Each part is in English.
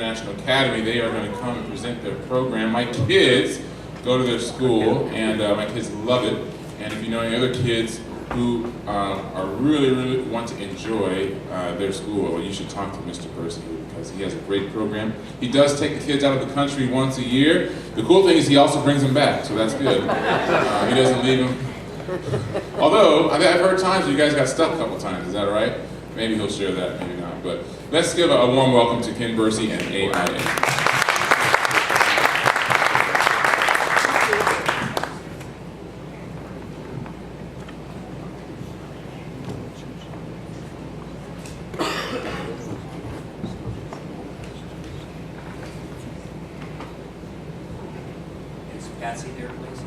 International Academy. They are going to come and present their program. My kids go to their school, and my kids love it. And if you know any other kids who are really want to enjoy their school, well, you should talk to Mr. Percy, because he has a great program. He does take the kids out of the country once a year. The cool thing is he also brings them back, so that's good. He doesn't leave them. Although, I've heard times you guys got stuck a couple times, is that right? Maybe he'll share that, maybe not. But let's give a warm welcome to Ken Bursey and AIA. Is Patsy there, please?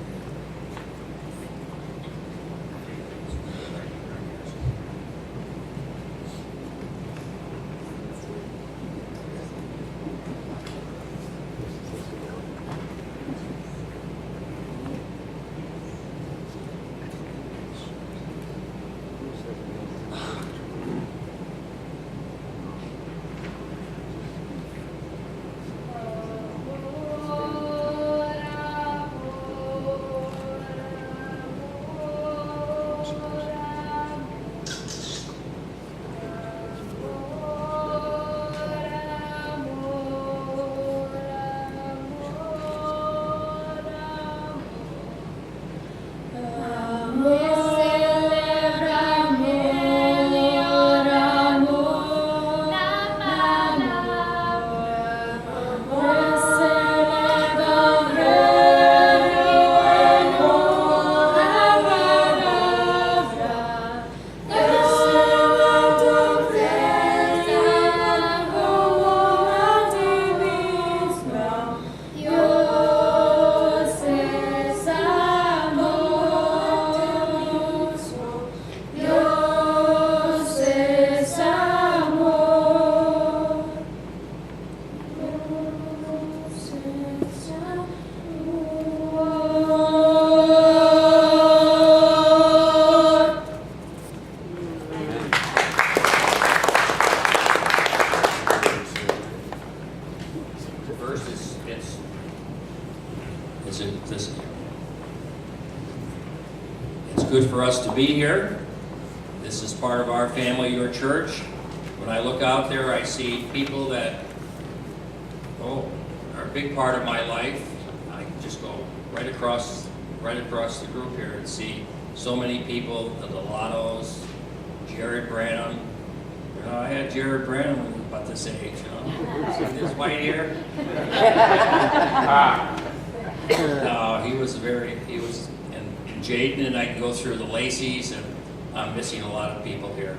It's good for us to be here. This is part of our family, your church. When I look out there, I see people that, are a big part of my life. I can just go right across the group here and see so many people, the Delatos, Jared Branham. You know, I had Jared Branham when he was about this age, you know. See this white hair? He was, and Jaden and I can go through the Lacey's, and I'm missing a lot of people here.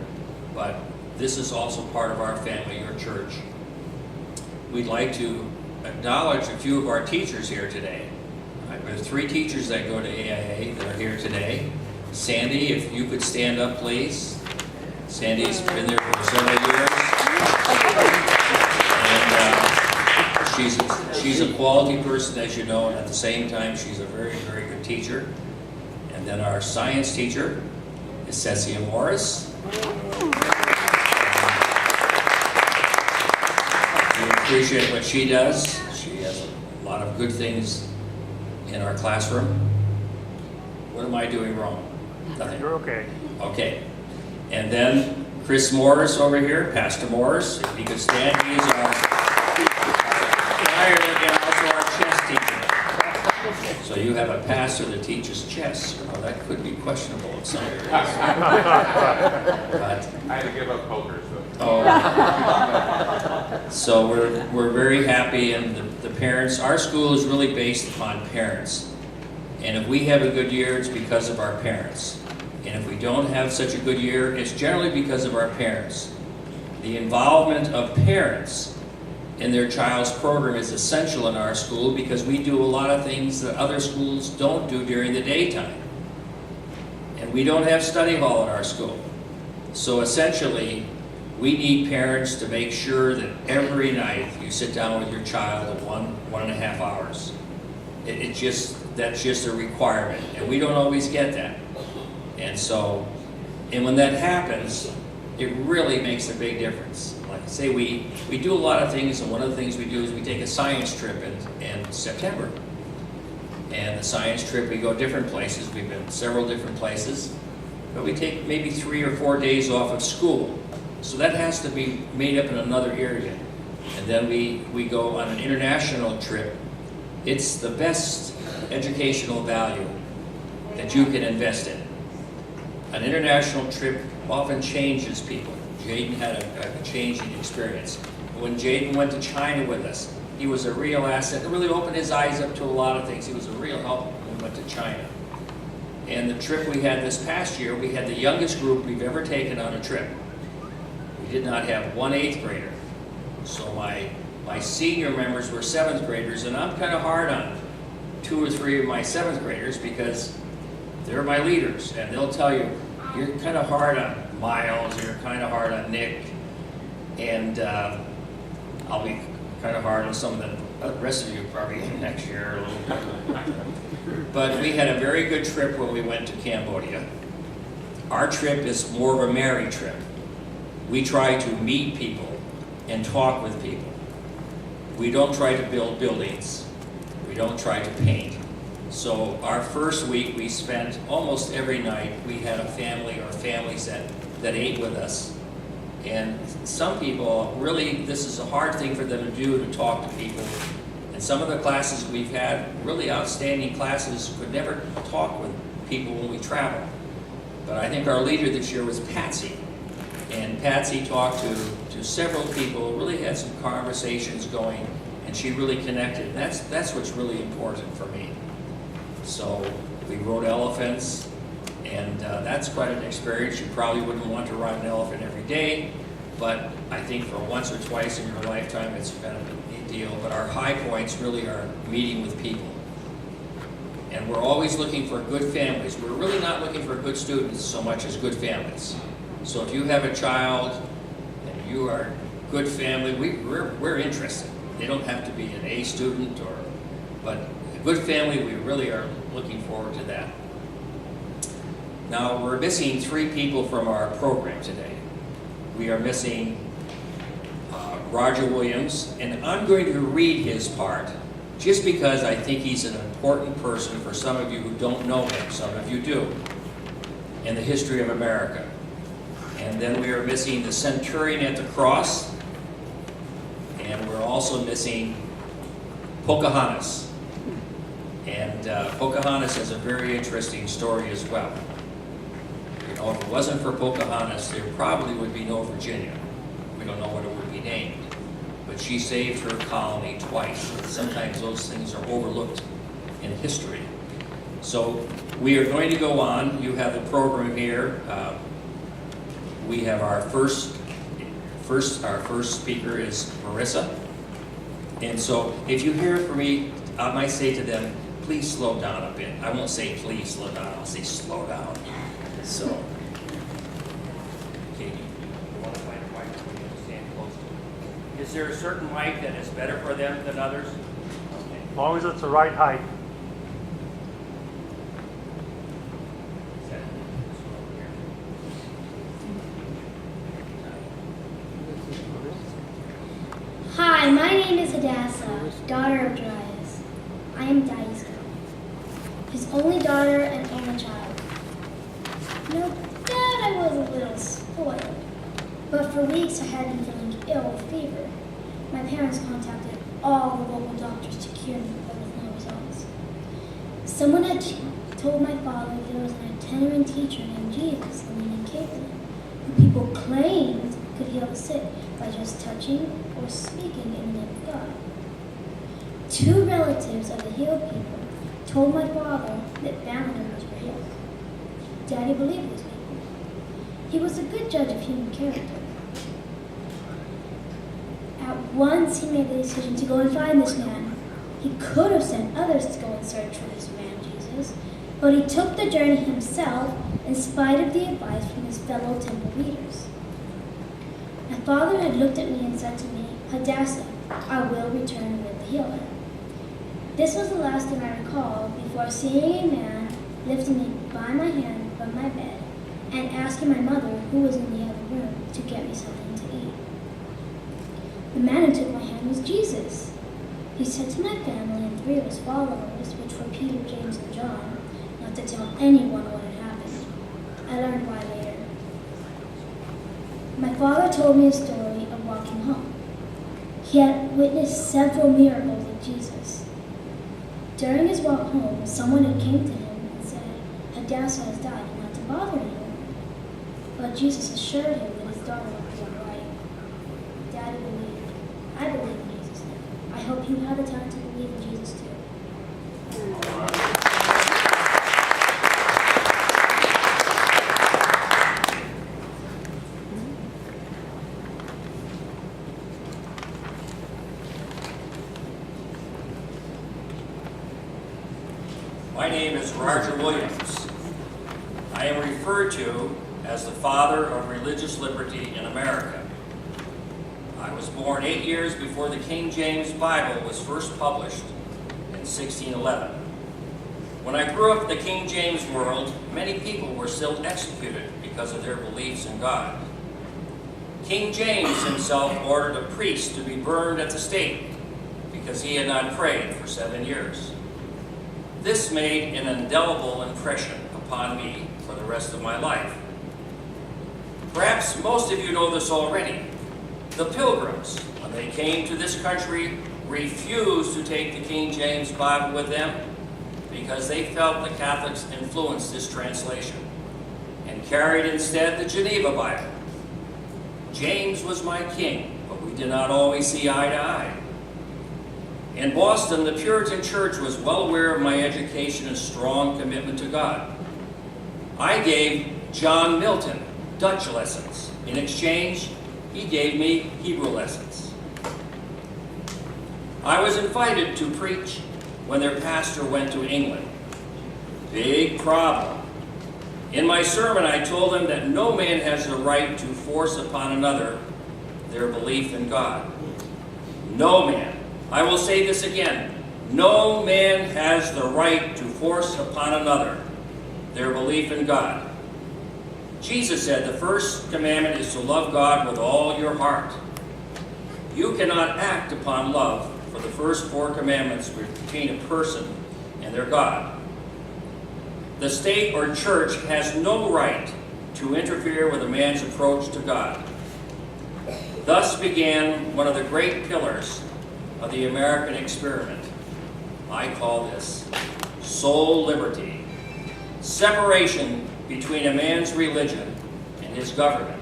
But this is also part of our family, your church. We'd like to acknowledge a few of our teachers here today. There's 3 teachers that go to AIA that are here today. Sandy, if you could stand up, please. Sandy's been there for several years. And she's a quality person, as you know, and at the same time, she's a very, very good teacher. And then our science teacher is Cecilia Morris. We appreciate what she does. She has a lot of good things in our classroom. What am I doing wrong? Nothing. You're okay. Okay. And then Chris Morris over here, Pastor Morris, if he could stand, he is our choir and also our chess teacher. So you have a pastor that teaches chess. You know, that could be questionable in some areas. But I had to give up poker, so. oh. So we're very happy, and the parents, our school is really based upon parents. And if we have a good year, it's because of our parents. And if we don't have such a good year, it's generally because of our parents. The involvement of parents in their child's program is essential in our school, because we do a lot of things that other schools don't do during the daytime. And we don't have study hall in our school. So essentially, we need parents to make sure that every night you sit down with your child at 1.5 hours. That's just a requirement, and we don't always get that. And when that happens, it really makes a big difference. like I say, we do a lot of things, and one of the things we do is we take a science trip in September. And the science trip, we go different places. We've been several different places. But we take maybe 3 or 4 days off of school. So that has to be made up in another area. And then we go on an international trip. It's the best educational value that you can invest in. An international trip often changes people. Jaden had a changing experience. When Jaden went to China with us, he was a real asset. It really opened his eyes up to a lot of things. He was a real help when we went to China. And the trip we had this past year, we had the youngest group we've ever taken on a trip. We did not have one 8th grader. So my senior members were 7th graders, and I'm kind of hard on 2 or 3 of my 7th graders because they're my leaders, and they'll tell you, you're kind of hard on Miles, you're kind of hard on Nick, and I'll be kind of hard on some of the rest of you probably next year a little bit. But we had a very good trip when we went to Cambodia. Our trip is more of a merry trip. We try to meet people and talk with people. We don't try to build buildings. We don't try to paint. So our first week we spent almost every night, we had a family or families that ate with us. And some people really, this is a hard thing for them to do, to talk to people. And some of the classes we've had, really outstanding classes, could never talk with people when we travel. But I think our leader this year was Patsy. And Patsy talked to several people, really had some conversations going, and she really connected. And that's what's really important for me. So we rode elephants, and that's quite an experience. You probably wouldn't want to ride an elephant every day, but I think for once or twice in your lifetime, it's kind of a neat deal. But our high points really are meeting with people. And we're always looking for good families. We're really not looking for good students so much as good families. So if you have a child and you are a good family, we're interested. They don't have to be an A student, but a good family, we really are looking forward to that. Now, we're missing 3 people from our program today. We are missing Roger Williams, and I'm going to read his part just because I think he's an important person for some of you who don't know him. Some of you do, in the history of America. And then we are missing the centurion at the cross, and we're also missing Pocahontas. And Pocahontas has a very interesting story as well. You know, if it wasn't for Pocahontas, there probably would be no Virginia. We don't know what it would be named. But she saved her colony twice. Sometimes those things are overlooked in history. So we are going to go on. You have the program here. We have our first speaker is Marissa. And so if you hear from me, I might say to them, please slow down a bit. I won't say please slow down, I'll say slow down. So, okay, you want to find a mic where you can stand close to it. Is there a certain mic that is better for them than others? Okay. As long as it's the right height. Hi, my name is Hadassah, daughter of Darius. I am Daddy's girl, his only daughter and only child. No doubt I was a little spoiled, but for weeks I had been feeling ill with fever. My parents contacted all the local doctors to cure me, but with no results. Someone had told my father there was an itinerant teacher named Jesus living in Cape Town, who people claimed could heal the sick by just touching or speaking in the name of God. 2 relatives of the healed people told my father that family members were healed. Daddy believed these people. He was a good judge of human character. At once he made the decision to go and find this man. He could have sent others to go and search for this man, Jesus, but he took the journey himself in spite of the advice from his fellow temple leaders. My father had looked at me and said to me, Hadassah, I will return with the healer. This was the last thing I recalled before seeing a man lifting me by my hand from my bed and asking my mother, who was in the other room, to get me something to eat. The man who took my hand was Jesus. He said to my family and 3 of his followers, which were Peter, James, and John, not to tell anyone what had happened. I learned why later. My father told me a story of walking home. He had witnessed several miracles of Jesus. During his walk home, someone had came to him and said, Hadassah has died and not to bother anyone. But Jesus assured him that his daughter would be all right. Daddy believed. I believe in Jesus now. I hope you have the time to believe in Jesus too. My name is Roger Williams. I am referred to as the father of religious liberty in America. I was born 8 years before the King James Bible was first published in 1611. When I grew up in the King James world, many people were still executed because of their beliefs in God. King James himself ordered a priest to be burned at the stake because he had not prayed for 7 years. This made an indelible impression upon me for the rest of my life. Perhaps most of you know this already. The Pilgrims, when they came to this country, refused to take the King James Bible with them because they felt the Catholics influenced this translation and carried instead the Geneva Bible. James was my king, but we did not always see eye to eye. In Boston, the Puritan Church was well aware of my education and strong commitment to God. I gave John Milton Dutch lessons. In exchange, he gave me Hebrew lessons. I was invited to preach when their pastor went to England. Big problem. In my sermon, I told them that no man has the right to force upon another their belief in God. No man. I will say this again. No man has the right to force upon another their belief in God. Jesus said the first commandment is to love God with all your heart. You cannot act upon love, for the first 4 commandments between a person and their God. The state or church has no right to interfere with a man's approach to God. Thus began one of the great pillars of the American experiment. I call this soul liberty. Separation between a man's religion and his government.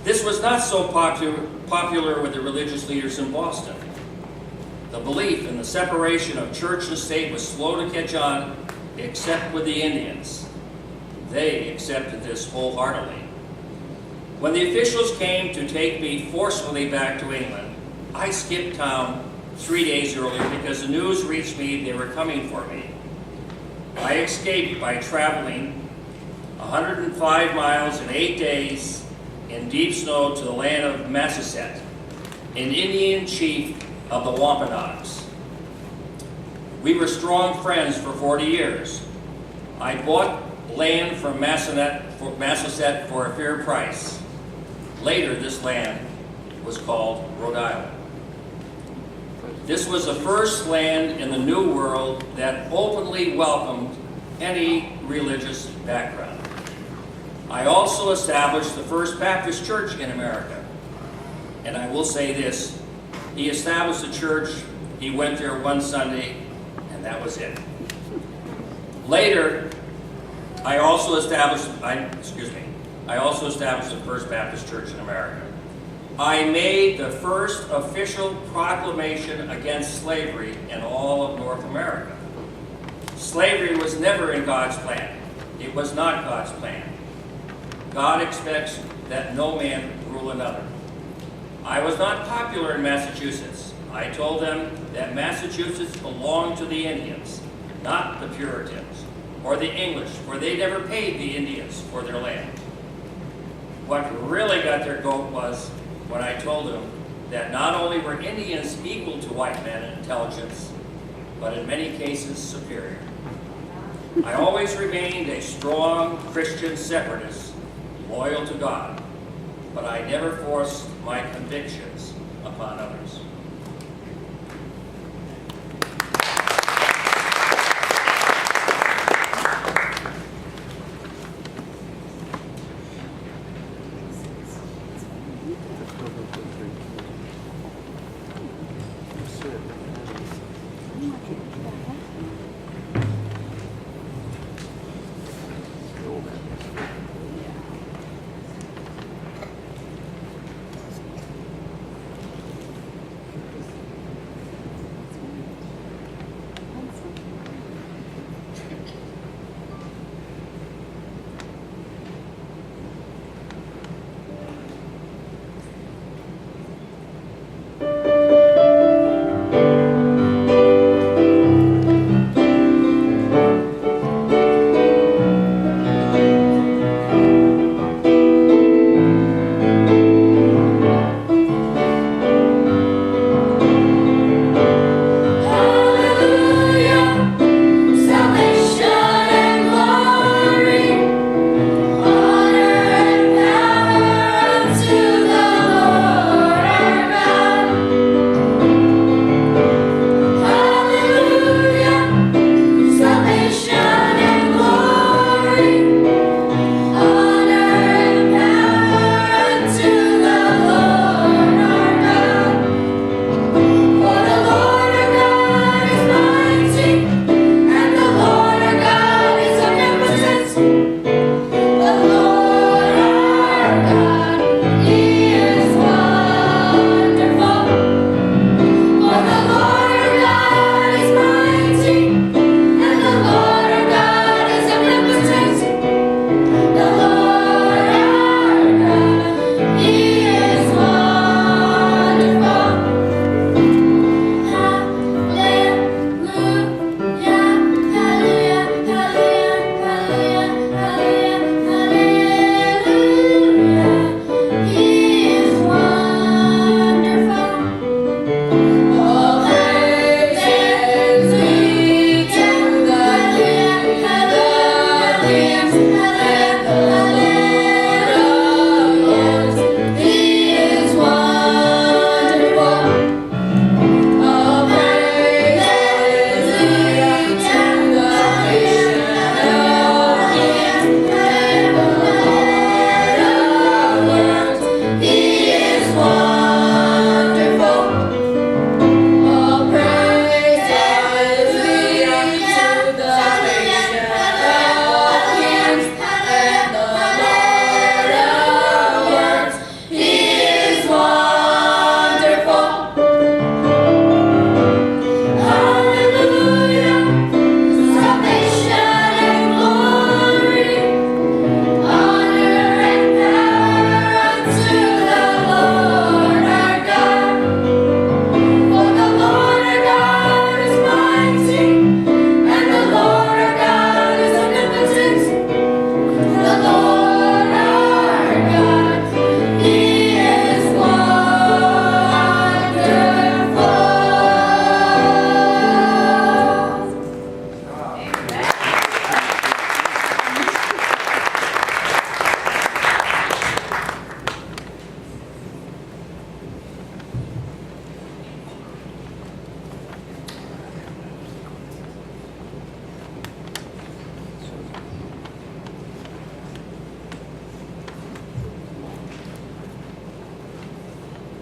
This was not so popular with the religious leaders in Boston. The belief in the separation of church and state was slow to catch on, except with the Indians. They accepted this wholeheartedly. When the officials came to take me forcefully back to England, I skipped town 3 days earlier because the news reached me they were coming for me. I escaped by traveling 105 miles in 8 days in deep snow to the land of Massaset, an Indian chief of the Wampanoags. We were strong friends for 40 years. I bought land from Massaset for a fair price. Later, this land was called Rhode Island. This was the first land in the New World that openly welcomed any religious background. I also established the first Baptist church in America. And I will say this, he established a church, he went there one Sunday, and that was it. Later, I also established the first Baptist church in America. I made the first official proclamation against slavery in all of North America. Slavery was never in God's plan. It was not God's plan. God expects that no man rule another. I was not popular in Massachusetts. I told them that Massachusetts belonged to the Indians, not the Puritans, or the English, for they never paid the Indians for their land. What really got their goat was when I told them that not only were Indians equal to white men in intelligence, but in many cases superior. I always remained a strong Christian separatist, loyal to God, but I never forced my convictions upon upon others.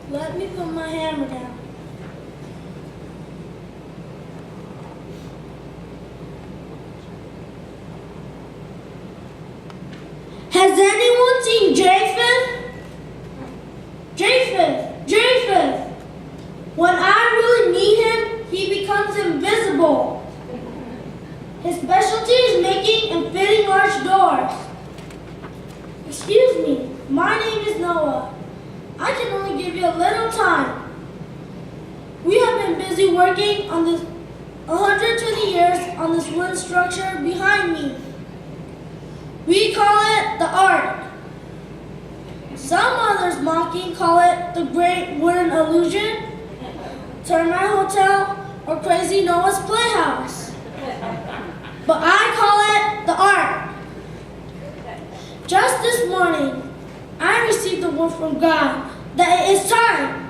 Let me put my hammer down. Has anyone seen Japheth? Japheth! When I really need him, he becomes invisible. His specialty is making and fitting large doors. Excuse me, my name is Noah. I can only give you a little time. We have been busy working on this 120 years on this wooden structure behind me. We call it the Ark. Some others mocking call it the Great Wooden Illusion, Termite Hotel, or Crazy Noah's Playhouse. But I call it the Ark. Just this morning, I received the word from God that it is time.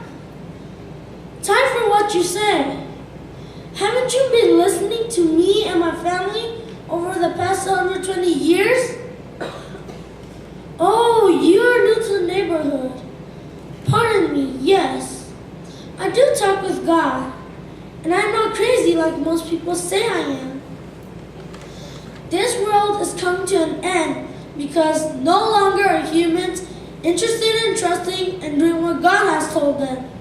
what you say. Haven't you been listening to me and my family over the past 120 years? Oh, you are new to the neighborhood. Pardon me, yes. I do talk with God, and I'm not crazy like most people say I am. This world is coming to an end because no longer are humans interested in trusting and doing what God has told them.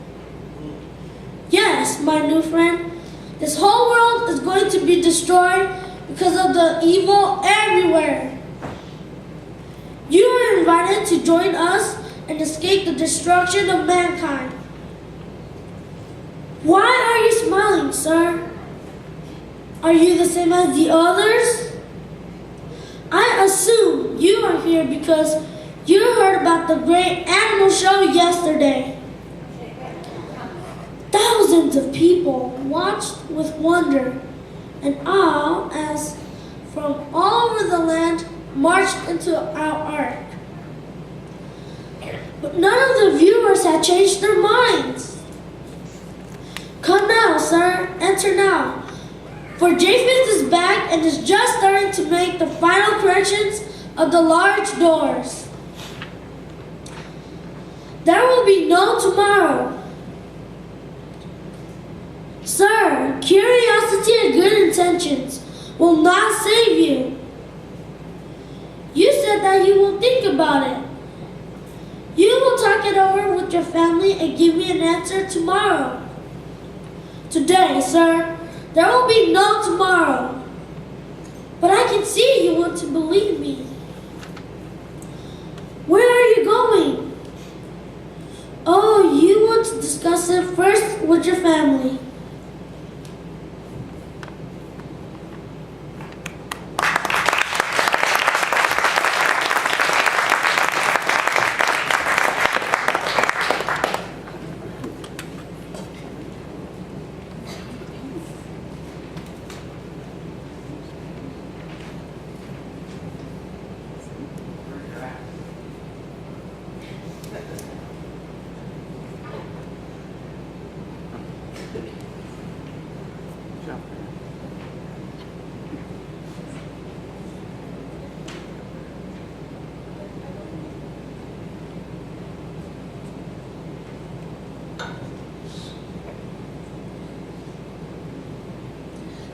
Yes, my new friend, this whole world is going to be destroyed because of the evil everywhere. You are invited to join us and escape the destruction of mankind. Why are you smiling, sir? Are you the same as the others? I assume you are here because you heard about the great animal show yesterday. Thousands of people watched with wonder and awe as from all over the land marched into our ark. But none of the viewers had changed their minds. Come now, sir, enter now. For Japheth is back and is just starting to make the final corrections of the large doors. There will be no tomorrow. Sir, curiosity and good intentions will not save you. You said that you will think about it. You will talk it over with your family and give me an answer tomorrow. Today, sir, there will be no tomorrow. But I can see you want to believe me. Where are you going? Oh, you want to discuss it first with your family.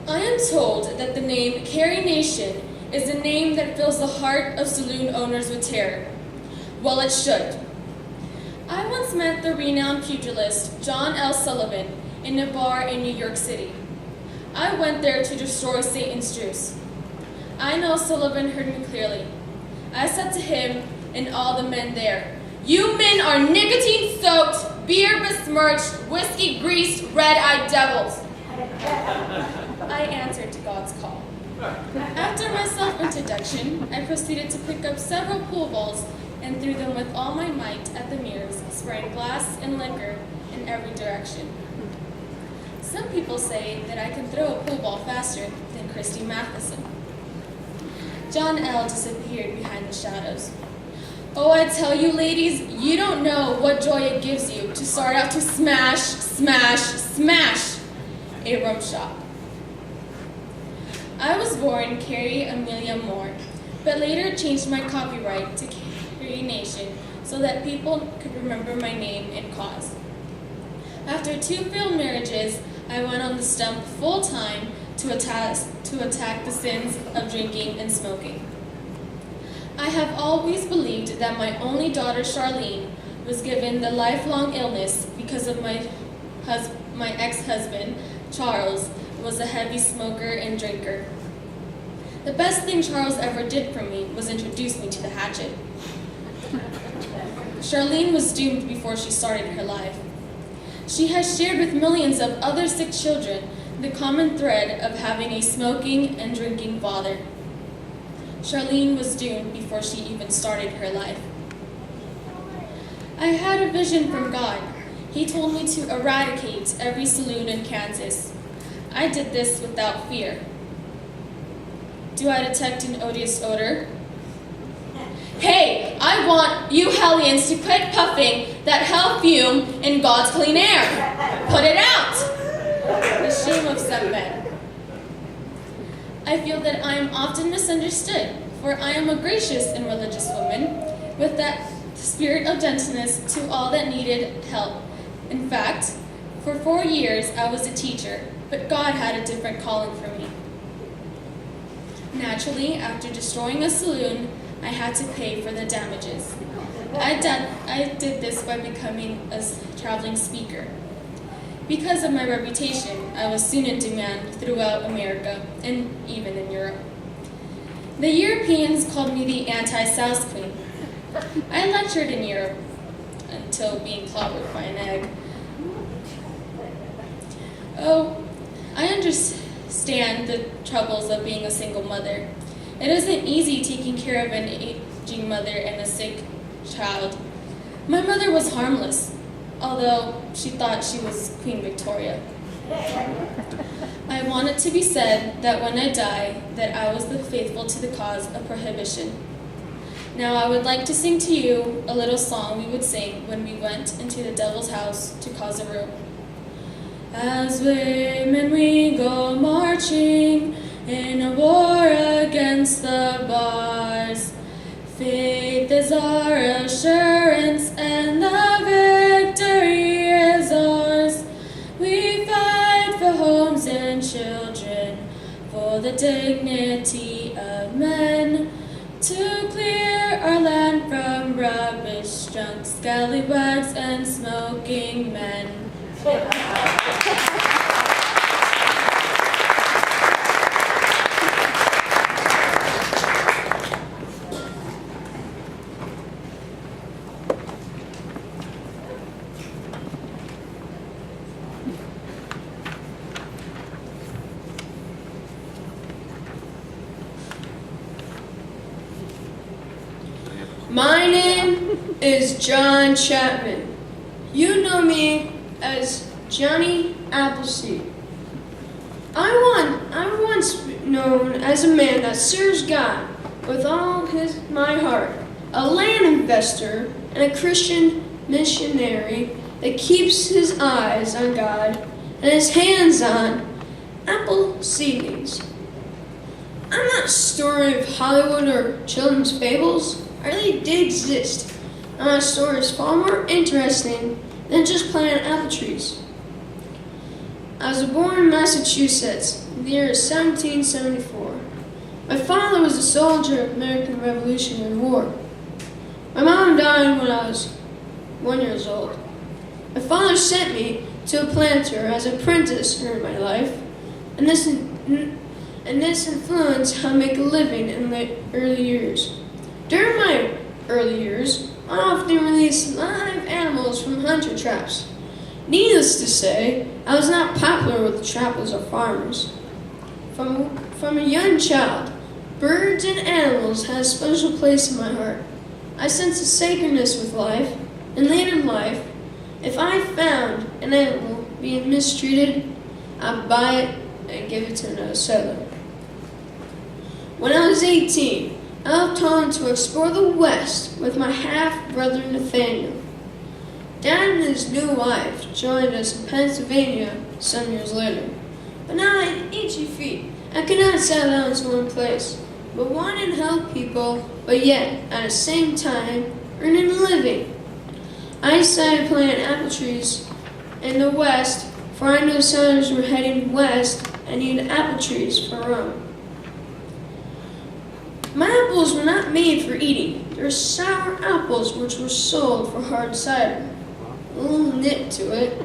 I am told that the name Carrie Nation is a name that fills the heart of saloon owners with terror. Well, it should. I once met the renowned pugilist John L. Sullivan in a bar in New York City. I went there to destroy Satan's juice. I know Sullivan heard me clearly. I said to him and all the men there, "You men are nicotine-soaked, beer-besmirched, whiskey-greased, red-eyed devils." I answered to God's call. After my self-introduction, I proceeded to pick up several pool balls and threw them with all my might at the mirrors, spraying glass and liquor in every direction. Some people say that I can throw a pool ball faster than Christy Matheson. John L. disappeared behind the shadows. Oh, I tell you, ladies, you don't know what joy it gives you to start out to smash, smash, smash a rum shop. I was born Carrie Amelia Moore, but later changed my copyright to Carrie Nation so that people could remember my name and cause. After 2 failed marriages, I went on the stump full-time to attack the sins of drinking and smoking. I have always believed that my only daughter, Charlene, was given the lifelong illness because of my ex-husband, Charles, was a heavy smoker and drinker. The best thing Charles ever did for me was introduce me to the hatchet. Charlene was doomed before she started her life. She has shared with millions of other sick children the common thread of having a smoking and drinking father. Charlene was doomed before she even started her life. I had a vision from God. He told me to eradicate every saloon in Kansas. I did this without fear. Do I detect an odious odor? Hey, I want you hellions to quit puffing that hell fume in God's clean air. Put it out. of some men. I feel that I am often misunderstood, for I am a gracious and religious woman with that spirit of gentleness to all that needed help. In fact, for 4 years I was a teacher, but God had a different calling for me. Naturally, after destroying a saloon, I had to pay for the damages. I did this by becoming a traveling speaker. Because of my reputation, I was soon in demand throughout America and even in Europe. The Europeans called me the anti-South Queen. I lectured in Europe until being clobbered by an egg. Oh, I understand the troubles of being a single mother. It isn't easy taking care of an aging mother and a sick child. My mother was harmless, although she thought she was Queen Victoria. I want it to be said that when I die, that I was faithful to the cause of prohibition. Now I would like to sing to you a little song we would sing when we went into the devil's house to cause a row. As women we go marching in a war against the bars. Faith is our assurance and the victory is ours. We fight for homes and children, for the dignity of men, to clear our land from rubbish, drunk scallywags and smoking men. My name is John Chapman. You know me as Johnny Appleseed. I'm once known as a man that serves God with all my heart, a land investor and a Christian missionary that keeps his eyes on God and his hands on apple seedlings. I'm not a story of Hollywood or children's fables. I really did exist. And my story is far more interesting than just planting apple trees. I was born in Massachusetts in the year 1774. My father was a soldier of the American Revolutionary War. My mom died when I was 1 year old. My father sent me to a planter as an apprentice during my life, and this influenced how I make a living in the early years. During my early years, I often released live animals from hunter traps. Needless to say, I was not popular with the trappers or farmers. From a young child, birds and animals had a special place in my heart. I sensed a sacredness with life, and later in life, if I found an animal being mistreated, I'd buy it and give it to another settler. When I was 18, I left home to explore the West with my half-brother Nathaniel. Dad and his new wife joined us in Pennsylvania some years later. But now I had itchy feet. I could not settle down in one place, but wanted to help people, but yet, at the same time, earning a living. I decided to plant apple trees in the West, for I knew settlers were heading west and needed apple trees for Rome. My apples were not made for eating. They were sour apples which were sold for hard cider. A little nip to it.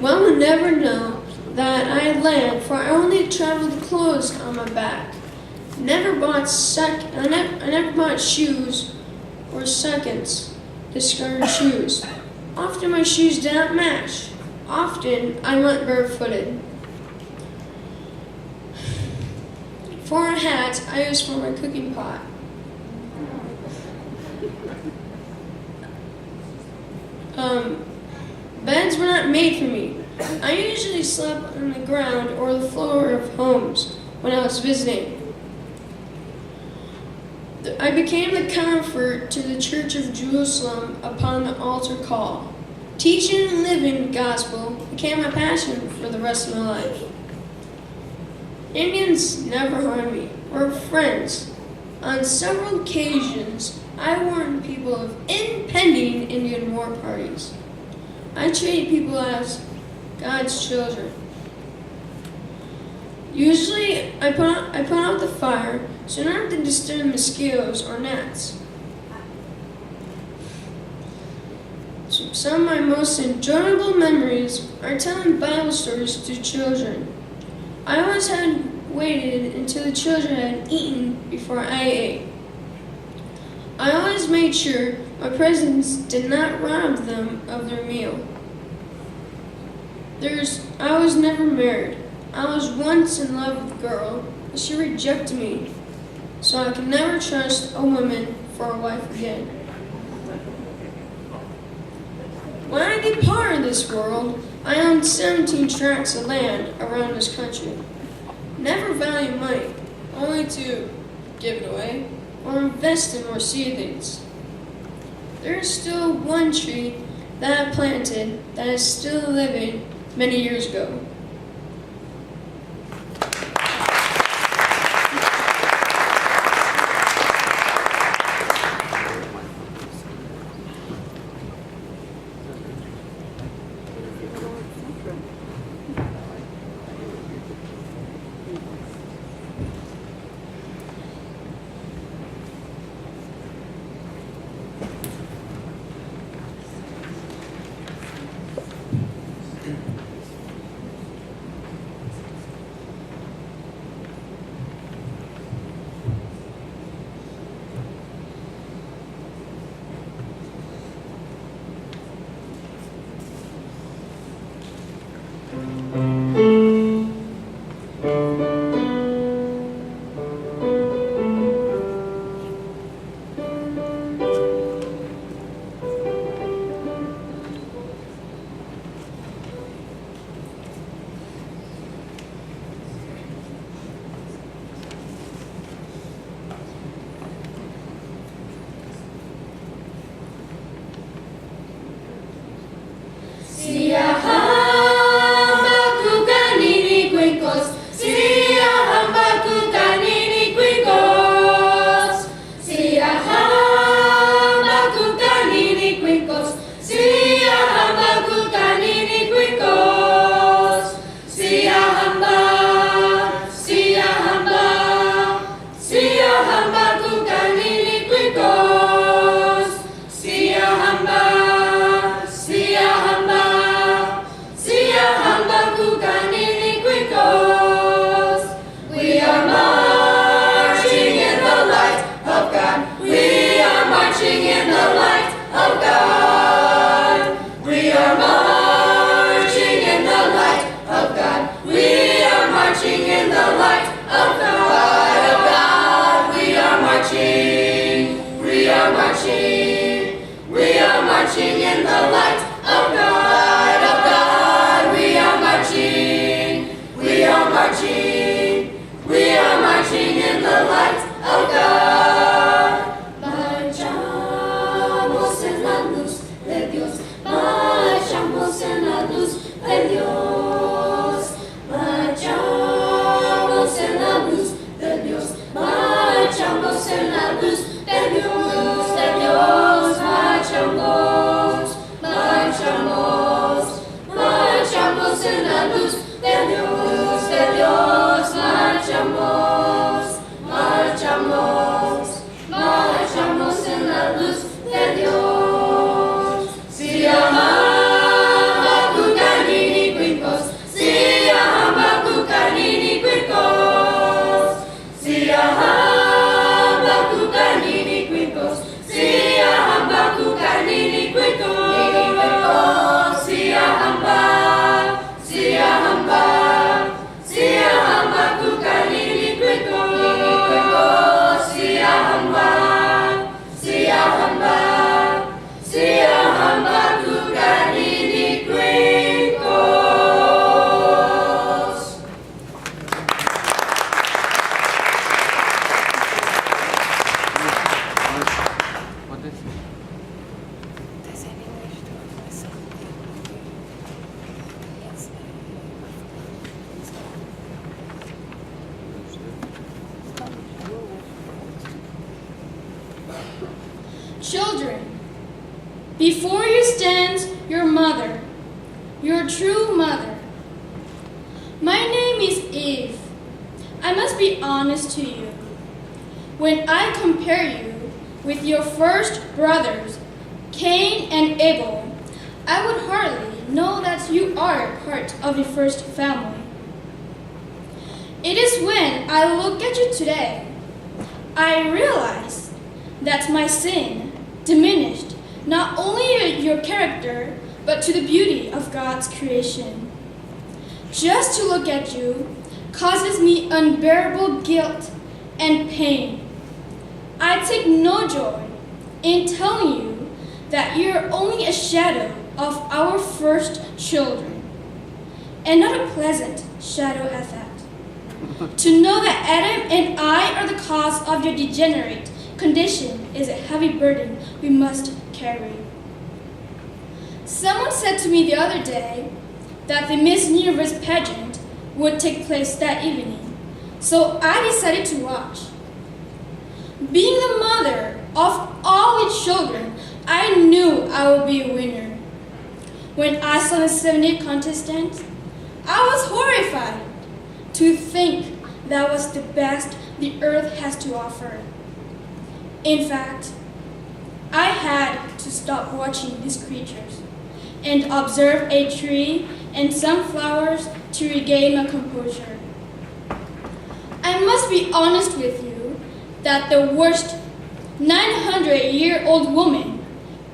One would never know that I had land, for I only traveled with clothes on my back. I never bought shoes or seconds discarded shoes. Often my shoes did not match. Often I went barefooted. For a hat, I used for my cooking pot. Beds were not made for me. I usually slept on the ground or the floor of homes when I was visiting. I became the comfort to the Church of Jerusalem upon the altar call. Teaching and living the gospel became my passion for the rest of my life. Indians never harmed me. We're friends. On several occasions, I warned people of impending Indian war parties. I treat people as God's children. Usually, I put out the fire so I don't have to disturb mosquitoes or gnats. Some of my most enjoyable memories are telling Bible stories to children. I always had waited until the children had eaten before I ate. I always made sure my presents did not rob them of their meal. I was never married. I was once in love with a girl, but she rejected me, so I could never trust a woman for a wife again. When I departed this world, I owned 17 tracts of land around this country. Never valued money, only to give it away or invest in more seedlings. There is still one tree that I planted that is still living many years ago. Before you stands your mother, your true mother. My name is Eve. I must be honest to you. When I compare you with your first brothers, Cain and Abel, I would hardly know that you are part of the first family. It is when I look at you today, I realize that my sin diminished not only your character, but to the beauty of God's creation. Just to look at you causes me unbearable guilt and pain. I take no joy in telling you that you're only a shadow of our first children, and not a pleasant shadow at that. To know that Adam and I are the cause of your degenerate condition is a heavy burden we must carry. Someone said to me the other day that the Miss Universe pageant would take place that evening, so I decided to watch. Being the mother of all the children, I knew I would be a winner. When I saw the 78 contestants, I was horrified to think that was the best the earth has to offer. In fact, I had to stop watching these creatures and observe a tree and some flowers to regain my composure. I must be honest with you that the worst 900-year-old woman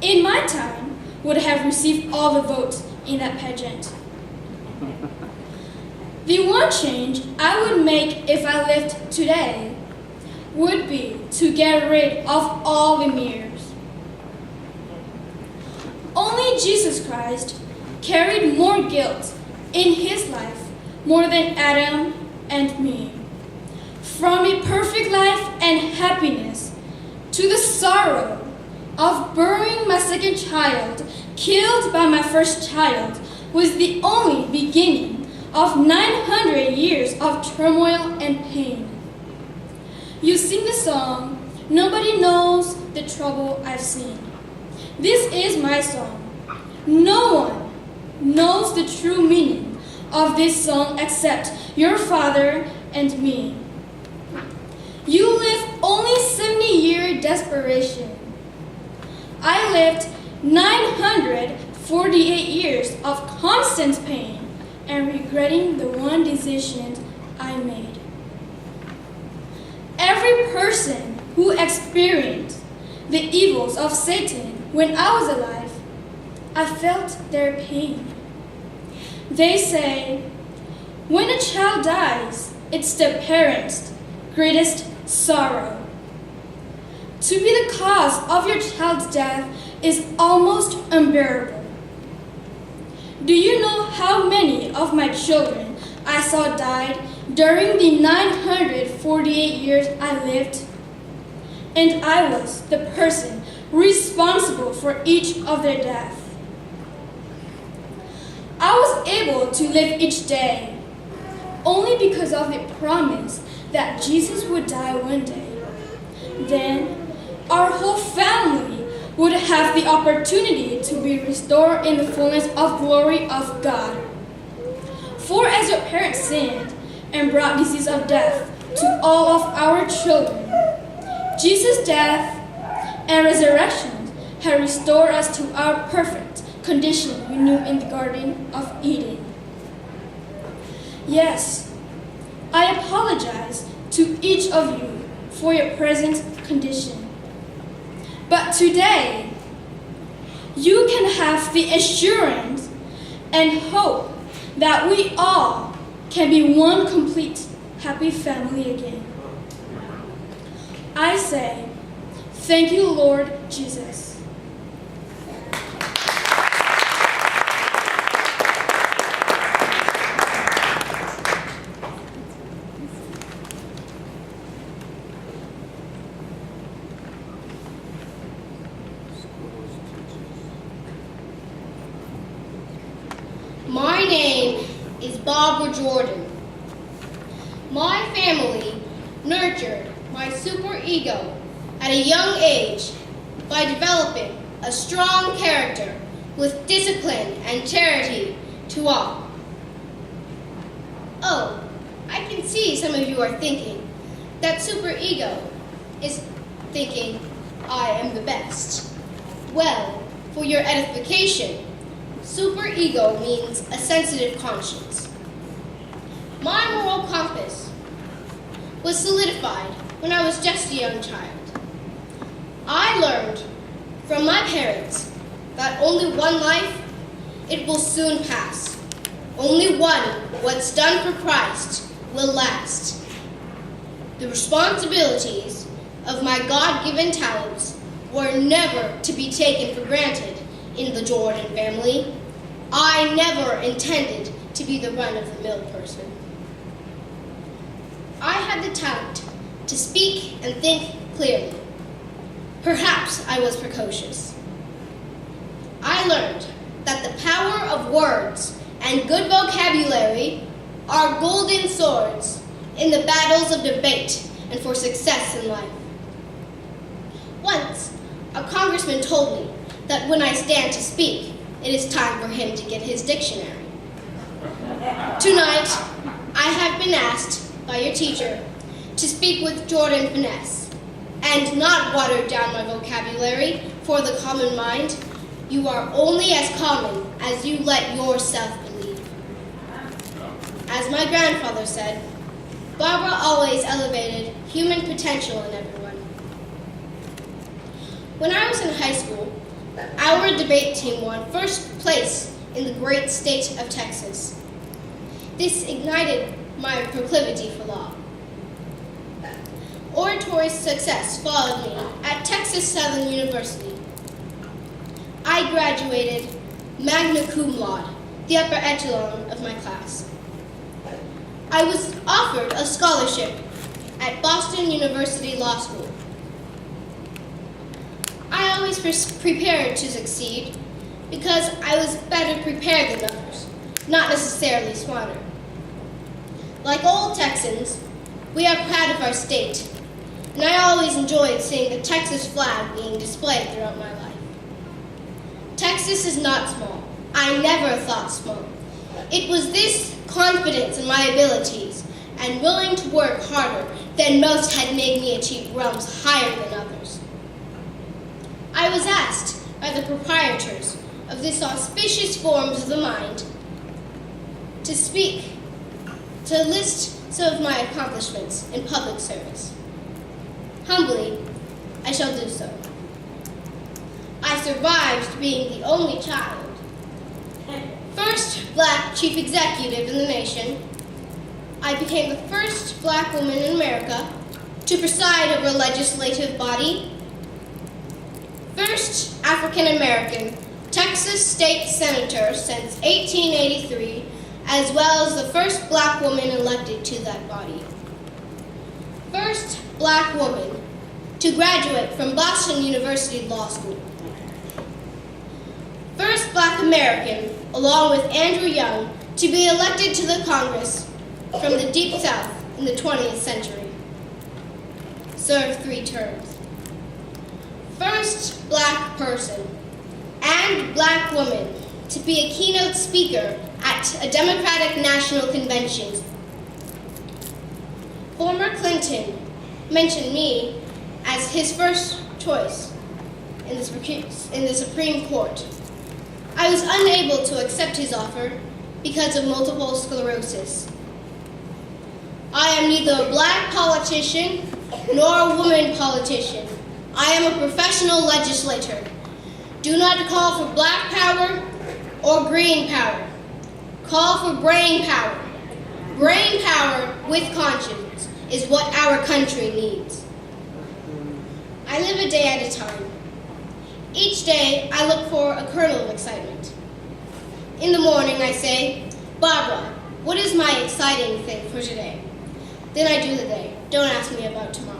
in my time would have received all the votes in that pageant. The one change I would make if I lived today would be to get rid of all the mirrors. Only Jesus Christ carried more guilt in his life more than Adam and me. From a perfect life and happiness to the sorrow of burying my second child, killed by my first child, was the only beginning of 900 years of turmoil and pain. You sing the song, "Nobody knows the trouble I've seen." This is my song. No one knows the true meaning of this song except your Father and me. You lived only 70-year desperation. I lived 948 years of constant pain and regretting the one decision I made. Every person who experienced the evils of Satan when I was alive, I felt their pain. They say, when a child dies, it's the parent's greatest sorrow. To be the cause of your child's death is almost unbearable. Do you know how many of my children I saw died during the 948 years I lived? And I was the person responsible for each of their deaths. I was able to live each day only because of the promise that Jesus would die one day. Then our whole family would have the opportunity to be restored in the fullness of glory of God. For as your parents sinned and brought disease of death to all of our children, Jesus' death and resurrection had restored us to our perfect condition we knew in the Garden of Eden. Yes, I apologize to each of you for your present condition. But today, you can have the assurance and hope that we all can be one complete, happy family again. I say, thank you, Lord Jesus. My name is Barbara Jordan. My family nurtured my superego at a young age by developing a strong character with discipline and charity to all. Oh, I can see some of you are thinking that superego is thinking, I am the best. Well, for your edification, superego means a sensitive conscience. My moral compass was solidified when I was just a young child. I learned from my parents that only one life, it will soon pass. Only one, what's done for Christ, will last. The responsibilities of my God-given talents were never to be taken for granted in the Jordan family. I never intended to be the run-of-the-mill person. I had the talent to speak and think clearly. Perhaps I was precocious. I learned that the power of words and good vocabulary are golden swords in the battles of debate and for success in life. Once, a congressman told me that when I stand to speak, it is time for him to get his dictionary. Tonight, I have been asked by your teacher to speak with Jordan finesse and not water down my vocabulary for the common mind. You are only as common as you let yourself believe. As my grandfather said, Barbara always elevated human potential in everyone. When I was in high school, our debate team won first place in the great state of Texas. This ignited my proclivity for law. Oratory success followed me at Texas Southern University. I graduated magna cum laude, the upper echelon of my class. I was offered a scholarship at Boston University Law School. I always prepared to succeed because I was better prepared than others, not necessarily smarter. Like all Texans, we are proud of our state, and I always enjoyed seeing the Texas flag being displayed throughout my life. Texas is not small. I never thought small. It was this confidence in my abilities and willing to work harder than most had made me achieve realms higher than others. I was asked by the proprietors of this auspicious forms of the mind to speak, to list some of my accomplishments in public service. Humbly, I shall do so. I survived being the only child, first black chief executive in the nation. I became the first black woman in America to preside over a legislative body, first African American Texas state senator since 1883, as well as the first black woman elected to that body. First black woman to graduate from Boston University Law School. First black American, along with Andrew Young, to be elected to the Congress from the Deep South in the 20th century. Served 3 terms. First black person and black woman to be a keynote speaker at a Democratic National Convention. Former Clinton mentioned me as his first choice in the Supreme Court. I was unable to accept his offer because of multiple sclerosis. I am neither a black politician nor a woman politician. I am a professional legislator. Do not call for black power or green power. Call for brain power. Brain power with conscience is what our country needs. I live a day at a time. Each day, I look for a kernel of excitement. In the morning, I say, Barbara, what is my exciting thing for today? Then I do the day. Don't ask me about tomorrow.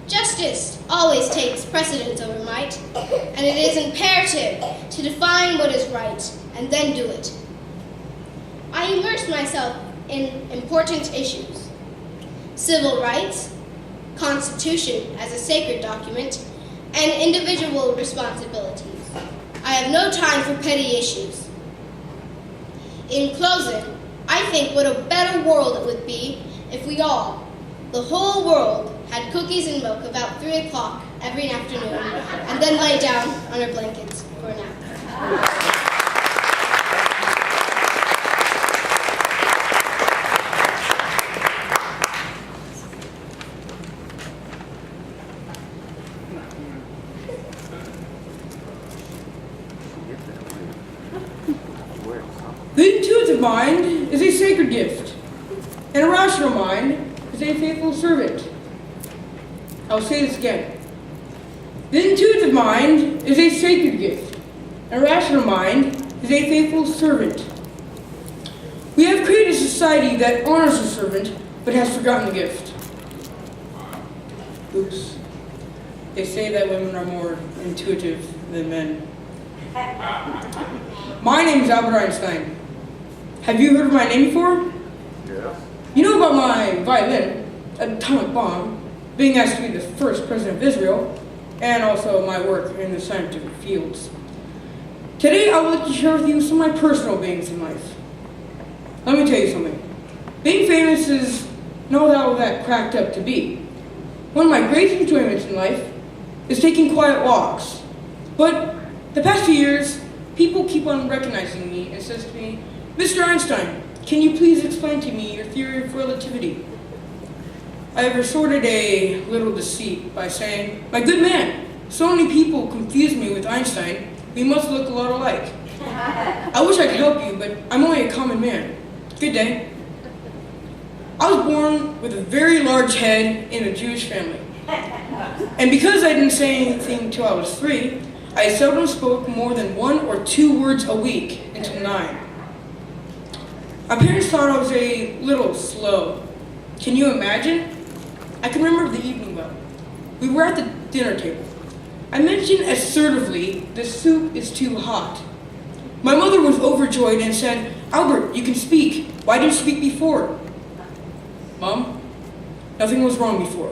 Justice always takes precedence over might, and it is imperative to define what is right and then do it. I immerse myself in important issues: civil rights, Constitution as a sacred document, and individual responsibilities. I have no time for petty issues. In closing, I think what a better world it would be if we all, the whole world, had cookies and milk about 3 o'clock every afternoon and then lay down on our blankets for a nap. The intuitive mind is a sacred gift, and a rational mind is a faithful servant. I'll say this again. The intuitive mind is a sacred gift, and a rational mind is a faithful servant. We have created a society that honors the servant, but has forgotten the gift. Oops. They say that women are more intuitive than men. My name is Albert Einstein. Have you heard of my name before? Yeah. You know about my violin, atomic bomb, being asked to be the first president of Israel, and also my work in the scientific fields. Today I would like to share with you some of my personal beings in life. Let me tell you something. Being famous is not all that cracked up to be. One of my great enjoyments in life is taking quiet walks. But the past few years, people keep on recognizing me and says to me, "Mr. Einstein, can you please explain to me your theory of relativity?" I have resorted a little deceit by saying, "My good man, so many people confuse me with Einstein, we must look a lot alike." I wish I could help you, but I'm only a common man. Good day. I was born with a very large head in a Jewish family. And because I didn't say anything until I was 3, I seldom spoke more than 1 or 2 words a week until 9. My parents thought I was a little slow. Can you imagine? I can remember the evening well. We were at the dinner table. I mentioned assertively, "The soup is too hot." My mother was overjoyed and said, "Albert, you can speak. Why didn't you speak before?" "Mom, nothing was wrong before."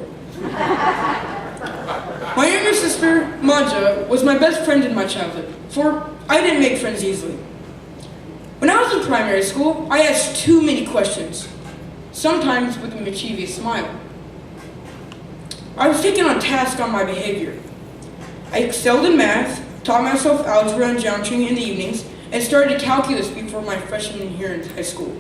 My younger sister, Maja, was my best friend in my childhood, for I didn't make friends easily. When I was in primary school, I asked too many questions, sometimes with a mischievous smile. I was taken on task on my behavior. I excelled in math, taught myself algebra and geometry in the evenings, and started calculus before my freshman year in high school.